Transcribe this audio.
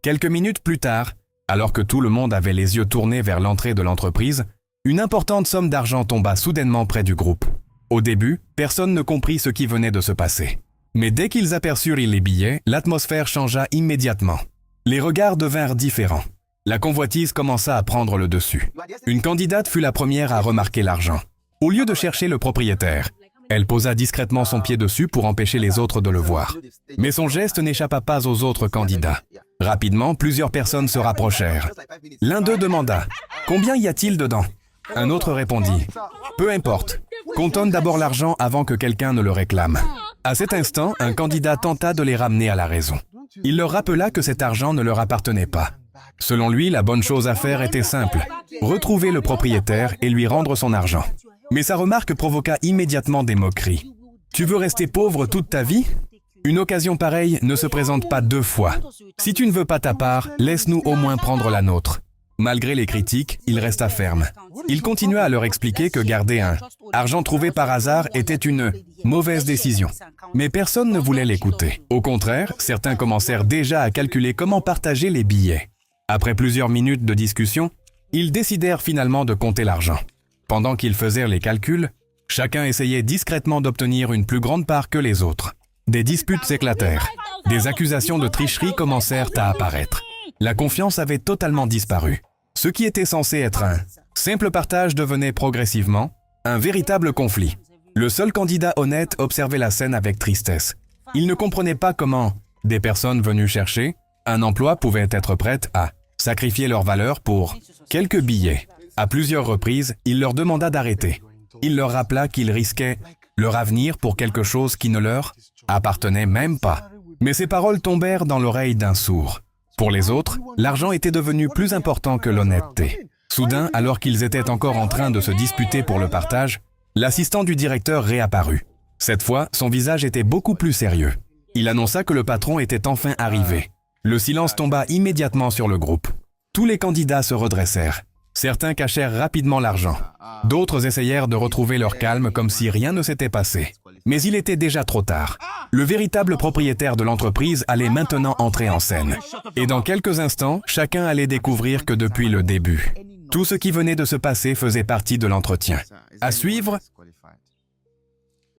Quelques minutes plus tard, alors que tout le monde avait les yeux tournés vers l'entrée de l'entreprise, une importante somme d'argent tomba soudainement près du groupe. Au début, personne ne comprit ce qui venait de se passer. Mais dès qu'ils aperçurent les billets, l'atmosphère changea immédiatement. Les regards devinrent différents. La convoitise commença à prendre le dessus. Une candidate fut la première à remarquer l'argent. Au lieu de chercher le propriétaire, elle posa discrètement son pied dessus pour empêcher les autres de le voir. Mais son geste n'échappa pas aux autres candidats. Rapidement, plusieurs personnes se rapprochèrent. L'un d'eux demanda « Combien y a-t-il dedans ?» Un autre répondit « Peu importe, comptons d'abord l'argent avant que quelqu'un ne le réclame. » À cet instant, un candidat tenta de les ramener à la raison. Il leur rappela que cet argent ne leur appartenait pas. Selon lui, la bonne chose à faire était simple, retrouver le propriétaire et lui rendre son argent. Mais sa remarque provoqua immédiatement des moqueries. « Tu veux rester pauvre toute ta vie ? Une occasion pareille ne se présente pas deux fois. Si tu ne veux pas ta part, laisse-nous au moins prendre la nôtre. » Malgré les critiques, il resta ferme. Il continua à leur expliquer que garder un argent trouvé par hasard était une mauvaise décision. Mais personne ne voulait l'écouter. Au contraire, certains commencèrent déjà à calculer comment partager les billets. Après plusieurs minutes de discussion, ils décidèrent finalement de compter l'argent. Pendant qu'ils faisaient les calculs, chacun essayait discrètement d'obtenir une plus grande part que les autres. Des disputes s'éclatèrent. Des accusations de tricherie commencèrent à apparaître. La confiance avait totalement disparu. Ce qui était censé être un simple partage devenait progressivement un véritable conflit. Le seul candidat honnête observait la scène avec tristesse. Il ne comprenait pas comment des personnes venues chercher un emploi pouvaient être prêtes à sacrifier leurs valeurs pour quelques billets. À plusieurs reprises, il leur demanda d'arrêter. Il leur rappela qu'ils risquaient leur avenir pour quelque chose qui ne leur appartenait même pas. Mais ces paroles tombèrent dans l'oreille d'un sourd. Pour les autres, l'argent était devenu plus important que l'honnêteté. Soudain, alors qu'ils étaient encore en train de se disputer pour le partage, l'assistant du directeur réapparut. Cette fois, son visage était beaucoup plus sérieux. Il annonça que le patron était enfin arrivé. Le silence tomba immédiatement sur le groupe. Tous les candidats se redressèrent. Certains cachèrent rapidement l'argent. D'autres essayèrent de retrouver leur calme comme si rien ne s'était passé. Mais il était déjà trop tard. Le véritable propriétaire de l'entreprise allait maintenant entrer en scène. Et dans quelques instants, chacun allait découvrir que depuis le début, tout ce qui venait de se passer faisait partie de l'entretien. À suivre,